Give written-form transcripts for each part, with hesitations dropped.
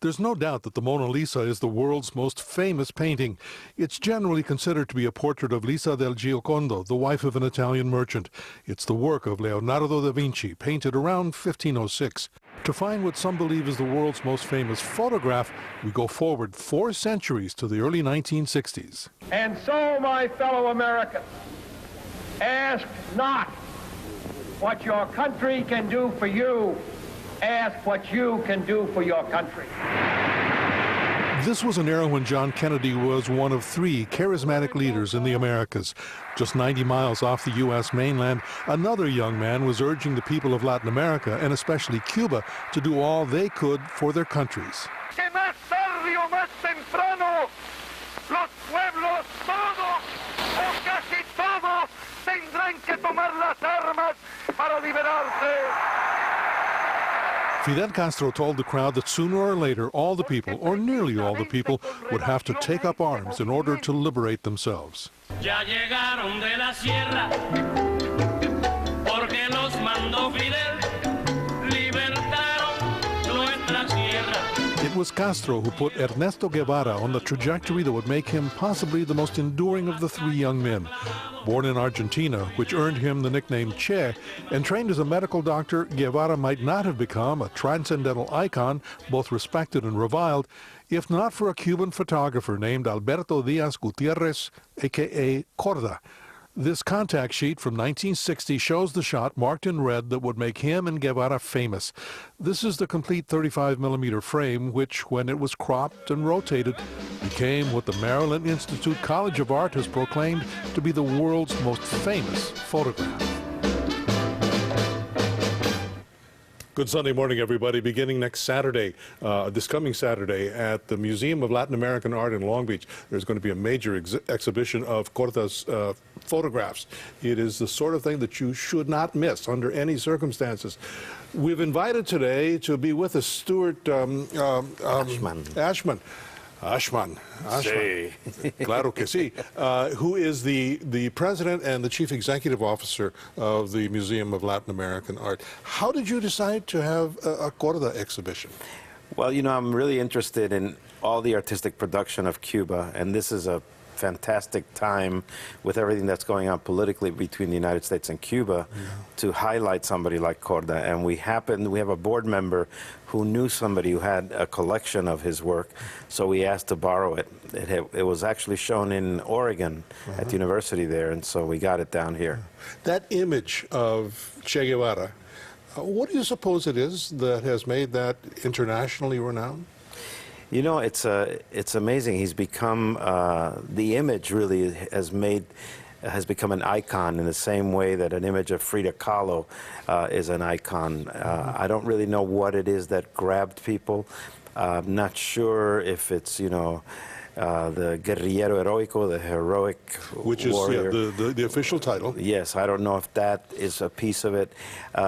There's no doubt that the Mona Lisa is the world's most famous painting. It's generally considered to be a portrait of Lisa del Giocondo, the wife of an Italian merchant. It's the work of Leonardo da Vinci, painted around 1506. To find what some believe is the world's most famous photograph, we go forward 4 centuries to the early 1960s. And so, my fellow Americans, ask not what your country can do for you. Ask what you can do for your country. This was an era when John Kennedy was one of 3 charismatic leaders in the Americas. Just 90 miles off the U.S. mainland, another young man was urging the people of Latin America, and especially Cuba, to do all they could for their countries. Que más tarde o más temprano, los pueblos todos o casi todos tendrán que tomar las armas para liberarse. Fidel Castro told the crowd that sooner or later all the people, or nearly all the people, would have to take up arms in order to liberate themselves. Ya llegaron de la sierra, porque los mandó Fidel, libertaron nuestra tierra. It was Castro who put Ernesto Guevara on the trajectory that would make him possibly the most enduring of the 3 young men. Born in Argentina, which earned him the nickname Che, and trained as a medical doctor, Guevara might not have become a transcendental icon, both respected and reviled, if not for a Cuban photographer named Alberto Diaz Gutierrez, a.k.a. Corda. This contact sheet from 1960 shows the shot marked in red that would make him and Guevara famous. This is the complete 35mm frame, which, when it was cropped and rotated, became what the Maryland Institute College of Art has proclaimed to be the world's most famous photograph. Good Sunday morning, everybody. Beginning next Saturday, this coming Saturday, at the Museum of Latin American Art in Long Beach, there's going to be a major exhibition of Corda's photographs. It is the sort of thing that you should not miss under any circumstances. We've invited today to be with us Stuart Ashman. Ashman. Sí. Claro que sí. Who is the president and the chief executive officer of the Museum of Latin American Art. How did you decide to have a Corda exhibition? Well, you know, I'm really interested in all the artistic production of Cuba, and this is a fantastic time with everything that's going on politically between the United States and Cuba to highlight somebody like Corda. And we have a board member who knew somebody who had a collection of his work, so we asked to borrow it. It was actually shown in Oregon at the university there, and so we got it down here. That image of Che Guevara, what do you suppose it is that has made that internationally renowned? You know, it's amazing. He's become, the image really has become an icon in the same way that an image of Frida Kahlo is an icon. I don't really know what it is that grabbed people. I'm not sure if it's, you know, the guerrillero heroico, the heroic Which is warrior. the official title. Yes, I don't know if that is a piece of it.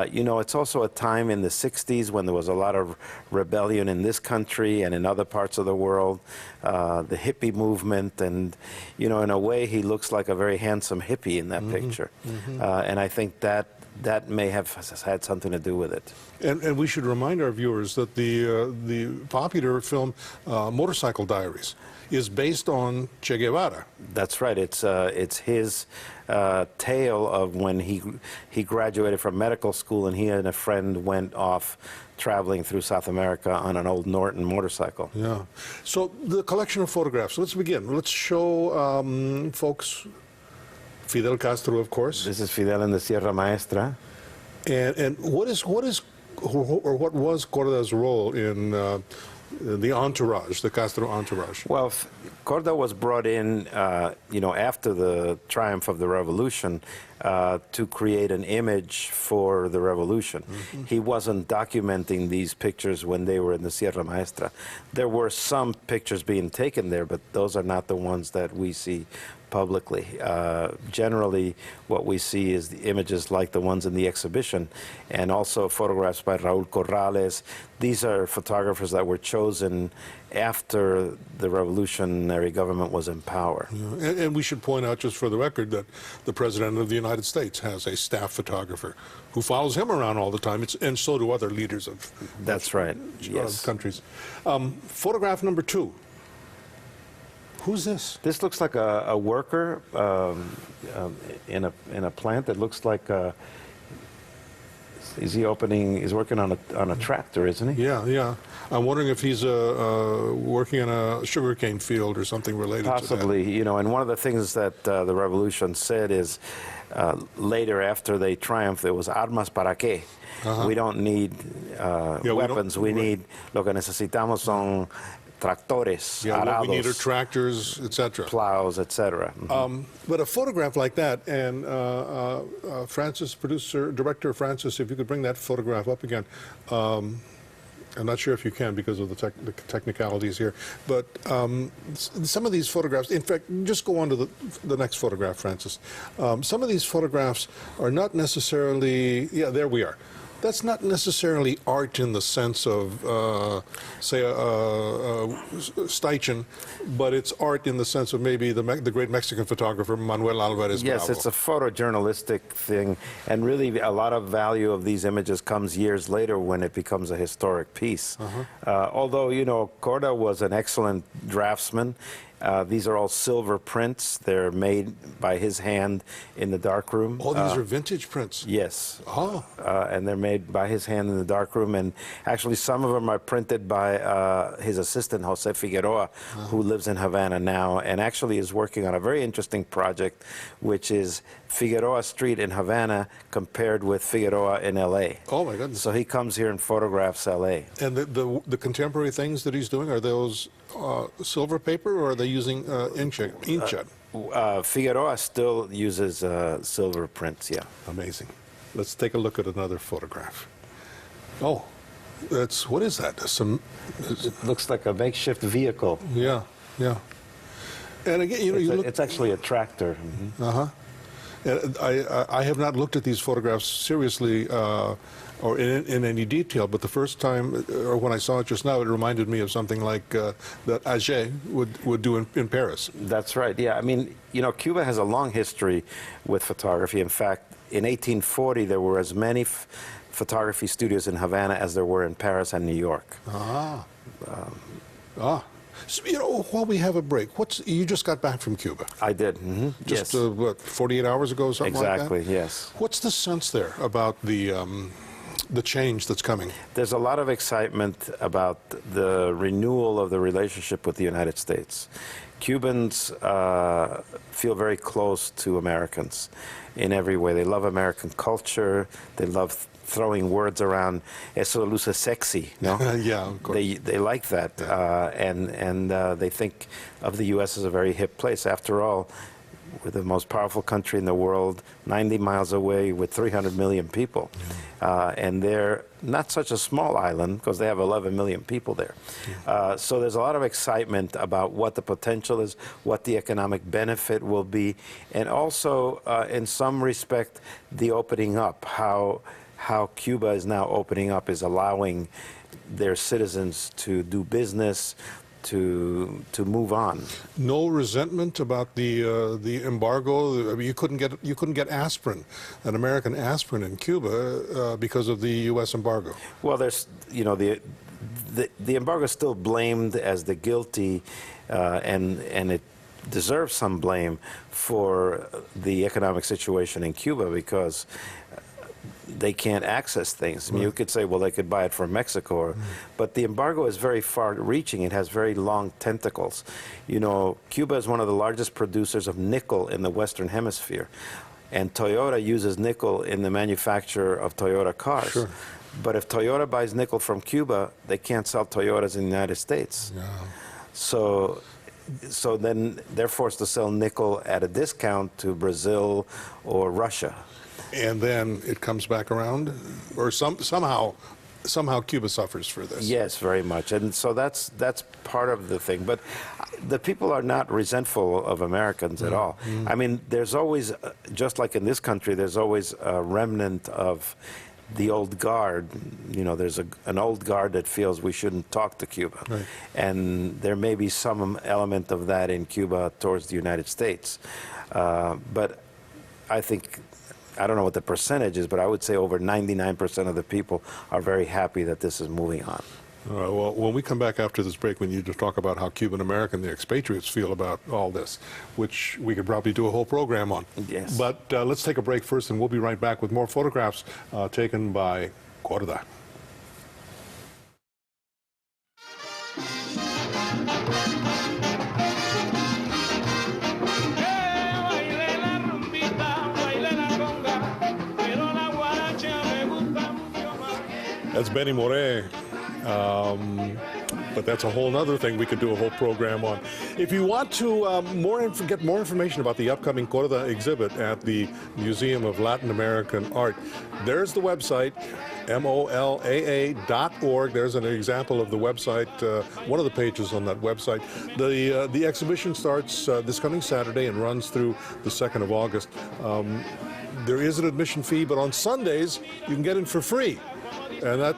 You know, it's also a time in the 60s when there was a lot of rebellion in this country and in other parts of the world, the hippie movement, and, you know, in a way he looks like a very handsome hippie in that picture. And I think that may have had something to do with it. And we should remind our viewers that the popular film Motorcycle Diaries is based on Che Guevara. That's right. It's his tale of when he graduated from medical school and he and a friend went off traveling through South America on an old Norton motorcycle. Yeah. So the collection of photographs. Let's begin. Let's show folks Fidel Castro, of course. This is Fidel in the Sierra Maestra. And what was Corda's role in the entourage, the Castro entourage? Well, Corda was brought in, you know, after the triumph of the revolution to create an image for the revolution. He wasn't documenting these pictures when they were in the Sierra Maestra. There were some pictures being taken there, but those are not the ones that we see publicly. Generally, what we see is the images like the ones in the exhibition, and also photographs by Raúl Corrales. These are photographers that were chosen after the revolutionary government was in power. Yeah. And we should point out, just for the record, that the President of the United States has a staff photographer who follows him around all the time, and so do other leaders of That's right. Yes. countries. Photograph number 2. Who's this? This looks like a worker in a plant. It looks like he's working on a tractor, isn't he? Yeah, yeah. I'm wondering if he's working in a sugarcane field or something related Possibly, to that. you know, and one of the things that the revolution said is later after they triumphed, it was armas para qué? We don't need weapons. We need, lo que necesitamos son tractores, Yeah, what we need are arados, tractors, etc. plows, etc. But a photograph like that, and Francis, director Francis, if you could bring that photograph up again. I'm not sure if you can because of the technicalities here, but some of these photographs, in fact, just go on to the next photograph, Francis. Some of these photographs are not necessarily, yeah, there we are. That's not necessarily art in the sense of, say, Steichen, but it's art in the sense of maybe the great Mexican photographer Manuel Alvarez Yes, Bravo. it's a photojournalistic thing, and really a lot of value of these images comes years later when it becomes a historic piece. Although, you know, Corda was an excellent draftsman. These are all silver prints. They're made by his hand in the darkroom. Oh, these are vintage prints. Yes. Oh. And they're made by his hand in the darkroom. And actually, some of them are printed by his assistant, Jose Figueroa, who lives in Havana now and actually is working on a very interesting project, which is Figueroa Street in Havana compared with Figueroa in L.A. Oh, my goodness. So he comes here and photographs L.A. And the contemporary things that he's doing, are those silver paper, or are they using inkjet? Figueroa still uses silver prints, yeah. Amazing. Let's take a look at another photograph. Oh, what is that? It looks like a makeshift vehicle. Yeah, yeah. And again, you know, It's actually a tractor. And I have not looked at these photographs seriously or in any detail, but the first time, or when I saw it just now, it reminded me of something like that Auger would do in Paris. That's right, yeah. I mean, you know, Cuba has a long history with photography. In fact, in 1840, there were as many photography studios in Havana as there were in Paris and New York. So, you know, while we have a break, you just got back from Cuba? I did, Just, yes. what, 48 hours ago, something like that? Exactly, yes. What's the sense there about the change that's coming? There's a lot of excitement about the renewal of the relationship with the United States. Cubans feel very close to Americans in every way. They love American culture. They love throwing words around. Eso luce sexy, no? Yeah, of course. They like that, and they think of the U.S. as a very hip place. After all, we're the most powerful country in the world, 90 miles away with 300 million people. And they're not such a small island because they have 11 million people there. So there's a lot of excitement about what the potential is, what the economic benefit will be, and also, in some respect, the opening up, how Cuba is now opening up, is allowing their citizens to do business, to move on. No resentment about the embargo. I mean, you couldn't get aspirin, an American aspirin in Cuba because of the U.S. embargo. Well, there's, you know, the embargo is still blamed as the guilty, and it deserves some blame for the economic situation in Cuba because they can't access things. I mean, you could say, well, they could buy it from Mexico, but the embargo is very far-reaching. It has very long tentacles. You know, Cuba is one of the largest producers of nickel in the Western Hemisphere, and Toyota uses nickel in the manufacture of Toyota cars. Sure. But if Toyota buys nickel from Cuba, they can't sell Toyotas in the United States. Yeah. So then they're forced to sell nickel at a discount to Brazil or Russia. And then it comes back around, or somehow somehow Cuba suffers for this. Yes, very much. And so that's part of the thing. But the people are not resentful of Americans at all. I mean, there's always, just like in this country, there's always a remnant of the old guard. You know, there's an old guard that feels we shouldn't talk to Cuba. Right. And there may be some element of that in Cuba towards the United States. But I think, I don't know what the percentage is, but I would say over 99% of the people are very happy that this is moving on. All right, well, when we come back after this break, we need to talk about how Cuban American, the expatriates, feel about all this, which we could probably do a whole program on. Yes. But let's take a break first, and we'll be right back with more photographs taken by Corda. That's Benny Moré. But that's a whole other thing we could do a whole program on. If you want to get more information about the upcoming Corda exhibit at the Museum of Latin American Art, there's the website, molaa.org. There's an example of the website, one of the pages on that website. The exhibition starts this coming Saturday and runs through the 2nd of August. There is an admission fee, but on Sundays you can get in for free. And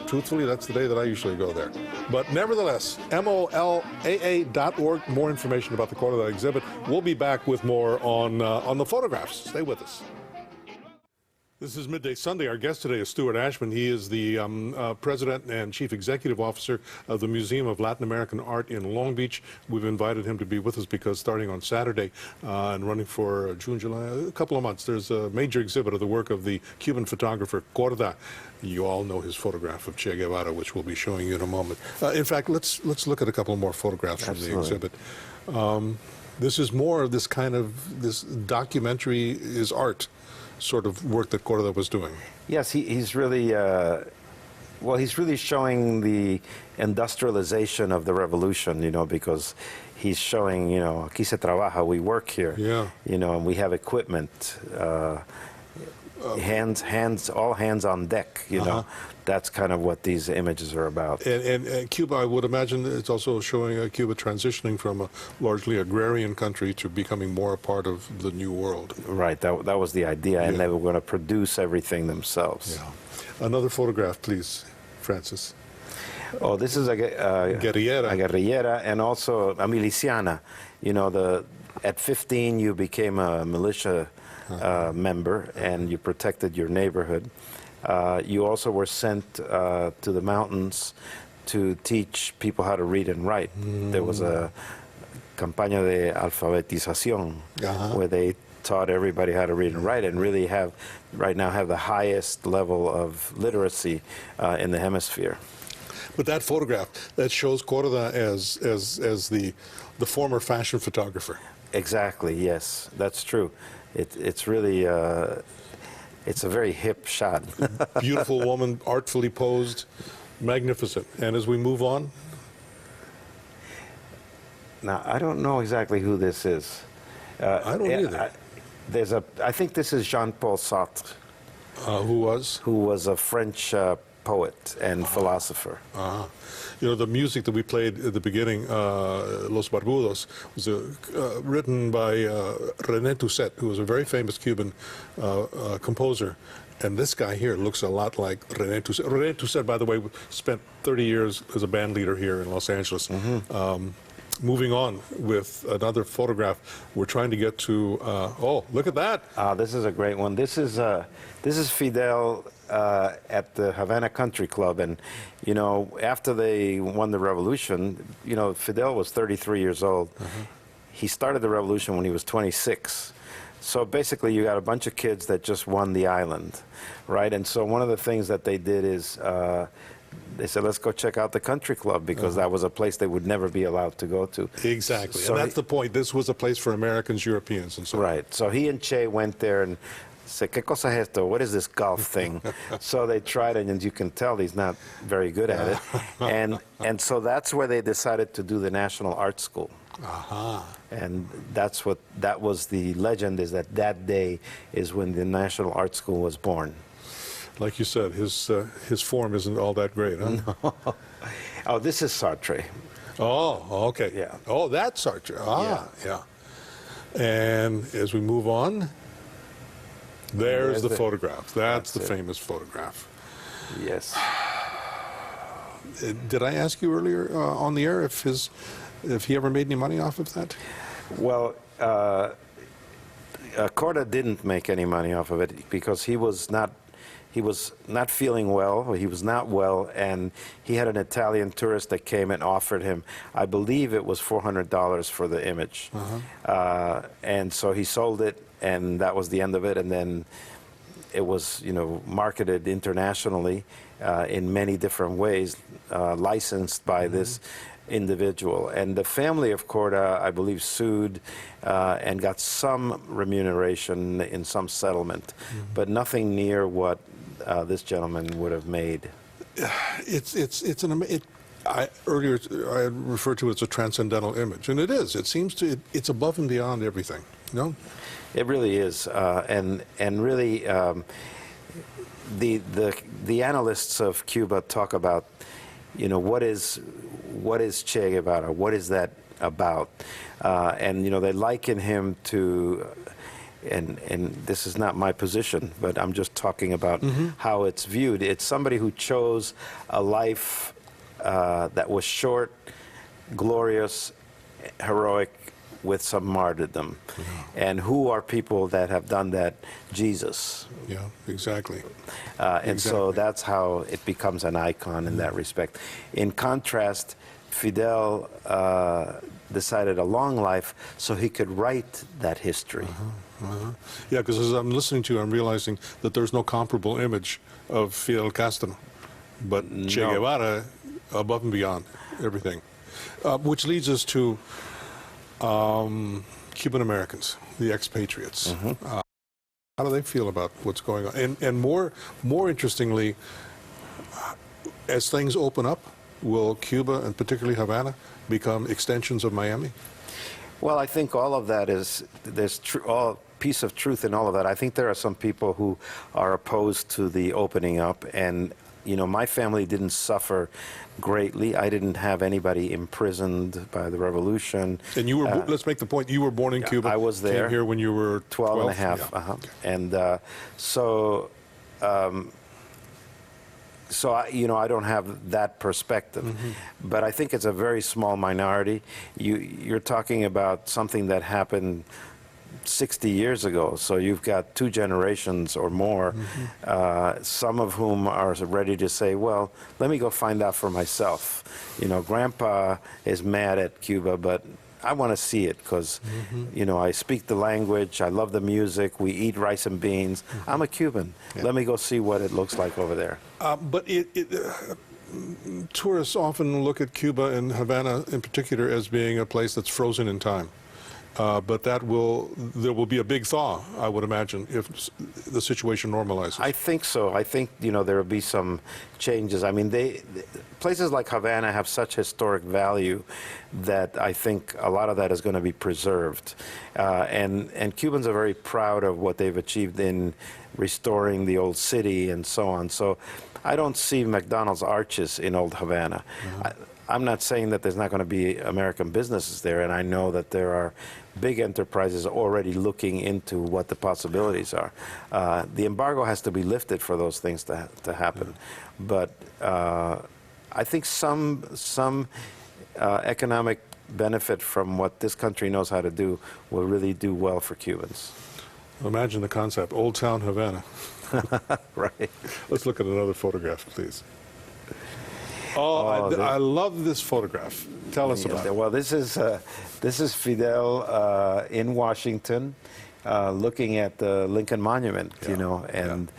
truthfully, that's the day that I usually go there. But nevertheless, molaa.org, more information about the Corda exhibit. We'll be back with more on the photographs. Stay with us. This is Midday Sunday. Our guest today is Stuart Ashman. He is the President and Chief Executive Officer of the Museum of Latin American Art in Long Beach. We've invited him to be with us because starting on Saturday and running for June, July, a couple of months, there's a major exhibit of the work of the Cuban photographer Corda. You all know his photograph of Che Guevara, which we'll be showing you in a moment. In fact, let's look at a couple more photographs from the exhibit. This is more of this kind of, this documentary is art sort of work that Corda was doing. Yes, he's really, he's really showing the industrialization of the revolution, you know, because he's showing, you know, aquí se trabaja, we work here, you know, and we have equipment, all hands on deck, you know. That's kind of what these images are about. And Cuba, I would imagine it's also showing Cuba transitioning from a largely agrarian country to becoming more a part of the new world. Right, that was the idea, and they were going to produce everything themselves. Yeah. Another photograph, please, Francis. Oh, this is a guerrillera, and also a miliciana. You know, at 15 you became a militia member, and you protected your neighborhood. You also were sent to the mountains to teach people how to read and write. There was a campaña de alfabetización where they taught everybody how to read and write, and really right now have the highest level of literacy in the hemisphere. But that photograph, that shows Corda as the former fashion photographer. Exactly, yes, that's true. It's really... it's a very hip shot. Beautiful woman, artfully posed, magnificent. And as we move on? Now, I don't know exactly who this is. I don't either. I think this is Jean-Paul Sartre. Who was? Who was a French poet and philosopher. You know, the music that we played at the beginning, Los Barbudos, was written by René Toussaint, who was a very famous Cuban composer. And this guy here looks a lot like René Toussaint. René Toussaint, by the way, spent 30 years as a band leader here in Los Angeles. Moving on with another photograph, we're trying to get to, oh, look at that. This is a great one. This is Fidel at the Havana Country Club. And, you know, after they won the revolution, you know, Fidel was 33 years old. He started the revolution when he was 26. So basically you got a bunch of kids that just won the island, right? And so one of the things that they did is they said, let's go check out the country club, because that was a place they would never be allowed to go to. Exactly, so and that's the point. This was a place for Americans, Europeans, and so on. Right, so he and Che went there and said, ¿Qué cosa es esto? What is this golf thing? So they tried it, and you can tell he's not very good at it. And so that's where they decided to do the National Art School. And that was the legend, is that day is when the National Art School was born. Like you said, his form isn't all that great, huh? Oh, this is Sartre. Oh, okay. Yeah. Oh, that's Sartre. Ah, yeah. And as we move on, there's the photograph. That's the famous photograph. Yes. Did I ask you earlier on the air if he ever made any money off of that? Well, Korda didn't make any money off of it because he was not feeling well. He was not well, and he had an Italian tourist that came and offered him, I believe it was $400 for the image. And so he sold it, and that was the end of it. And then it was, marketed internationally in many different ways, licensed by this individual. And the family of Korda, I believe, sued and got some remuneration in some settlement, but nothing near what this gentleman would have made. Earlier I referred to it as a transcendental image, and it is. It seems to it's above and beyond everything. No, it really is, and really, the analysts of Cuba talk about, what is Che Guevara? What is that about? And they liken him to. And this is not my position, but I'm just talking about how it's viewed. It's somebody who chose a life that was short, glorious, heroic, with some martyrdom. And who are people that have done that? Jesus. Yeah, exactly. And so that's how it becomes an icon in that respect. In contrast, Fidel decided a long life so he could write that history. Yeah, because as I'm listening to you, I'm realizing that there's no comparable image of Fidel Castro, but Che Guevara above and beyond everything. Which leads us to Cuban Americans, the expatriates. How do they feel about what's going on? And more interestingly, as things open up, will Cuba, and particularly Havana, become extensions of Miami? Well, I think all of that there's all piece of truth in all of that. I think there are some people who are opposed to the opening up, and my family didn't suffer greatly. I didn't have anybody imprisoned by the revolution. And you were, let's make the point, you were born in Cuba. I was there. Came here when you were 12 and a half. Yeah. Okay. And so I don't have that perspective. But I think it's a very small minority. You're talking about something that happened 60 years ago, so you've got 2 generations or more, some of whom are ready to say, well, let me go find out for myself. Grandpa is mad at Cuba, but I want to see it because, I speak the language, I love the music, we eat rice and beans. I'm a Cuban. Yeah. Let me go see what it looks like over there. But tourists often look at Cuba and Havana in particular as being a place that's frozen in time. But there will be a big thaw, I would imagine, if the situation normalizes. I think so. I think, there will be some changes. I mean, places like Havana have such historic value that I think a lot of that is going to be preserved. And Cubans are very proud of what they've achieved in restoring the old city and so on. So I don't see McDonald's arches in old Havana. I'm not saying that there's not going to be American businesses there, and I know that there are big enterprises already looking into what the possibilities are. The embargo has to be lifted for those things to happen. But I think some economic benefit from what this country knows how to do will really do well for Cubans. Imagine the concept, Old Town Havana. Right. Let's look at another photograph, please. I love this photograph. Tell us about it. Well, this is Fidel in Washington, looking at the Lincoln Monument, and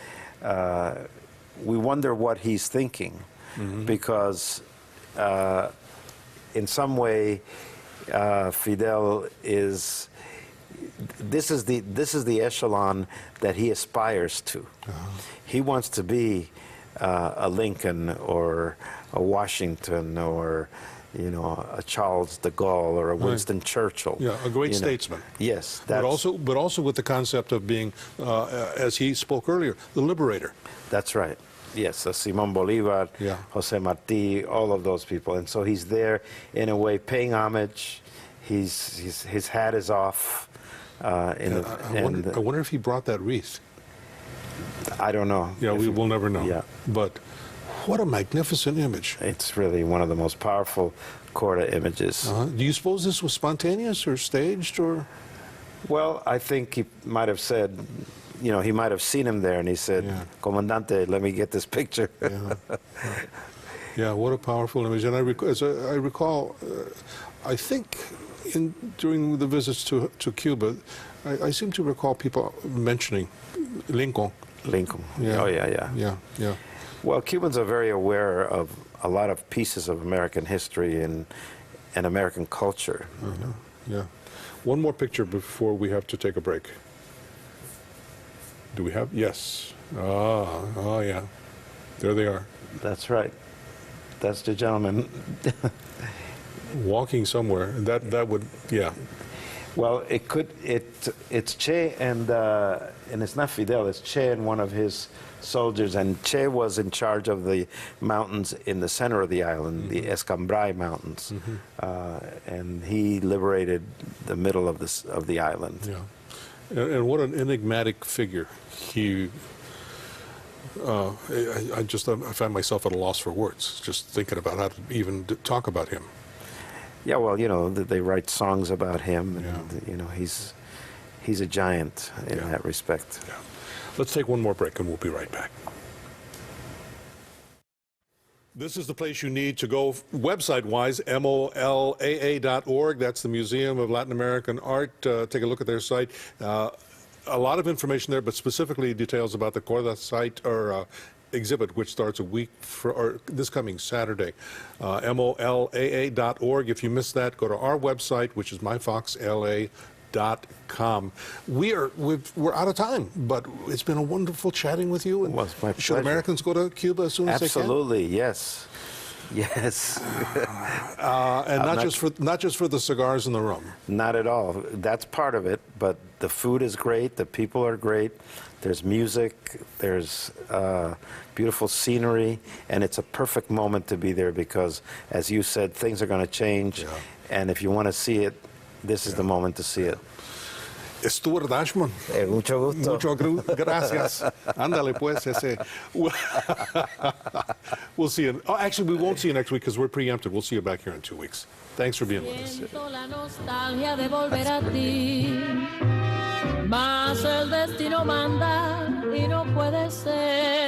we wonder what he's thinking, because in some way, Fidel is. This is the echelon that he aspires to. He wants to be a Lincoln or a Washington or a Charles de Gaulle or a Winston Churchill. Yeah, a great you know. statesman. Yes, But also with the concept of being, as he spoke earlier, the liberator. that's right. Yes, Simón Bolívar, Yeah. José Martí, all of those people, and so he's there in a way paying homage. His hat is off. I wonder if he brought that wreath. I don't know. Yeah, we will never know. Yeah. But what a magnificent image. It's really one of the most powerful Corda images. Do you suppose this was spontaneous or staged or? Well, I think he might have said, he might have seen him there and he said, Yeah. Comandante, let me get this picture. Yeah. Yeah, what a powerful image. And as I recall, I think during the visits to Cuba, I seem to recall people mentioning Lincoln. Lincoln. Yeah. Oh, yeah. Yeah. Well, Cubans are very aware of a lot of pieces of American history and American culture. Yeah. One more picture before we have to take a break. Do we have? Yes. Oh, yeah. There they are. That's right. That's the gentleman. Walking somewhere. That would, yeah. Well, it's Che and it's not Fidel. It's Che and one of his soldiers, and Che was in charge of the mountains in the center of the island, the Escambray Mountains, and he liberated the middle of the island. Yeah. And what an enigmatic figure. He. I find myself at a loss for words just thinking about how to even talk about him. Yeah, well, they write songs about him, and Yeah. he's a giant in Yeah. that respect. Yeah. Let's take one more break and we'll be right back. This is the place you need to go website-wise, molaa.org. That's the Museum of Latin American Art. Take a look at their site. A lot of information there, but specifically details about the Corda site or exhibit, which starts a week or this coming Saturday. molaa.org. If you missed that, go to our website, which is myfoxla.com. We're out of time, but it's been a wonderful chatting with you. And Well, it's my should pleasure. Americans go to Cuba as soon as Absolutely, yes. Yes. they can? And not just for the cigars and the rum. Not at all. That's part of it, but the food is great, the people are great, there's music, there's beautiful scenery, and it's a perfect moment to be there because, as you said, things are going to change, and if you want to see it, this is the moment to see it. Stuart Ashman. Mucho gusto. Gracias. Ándale pues ese. We'll see you. Actually, we won't see you next week because we're preempted. We'll see you back here in 2 weeks. Thanks for being with us. Siento la nostalgia de volver a ti, mas el destino manda y no puede ser.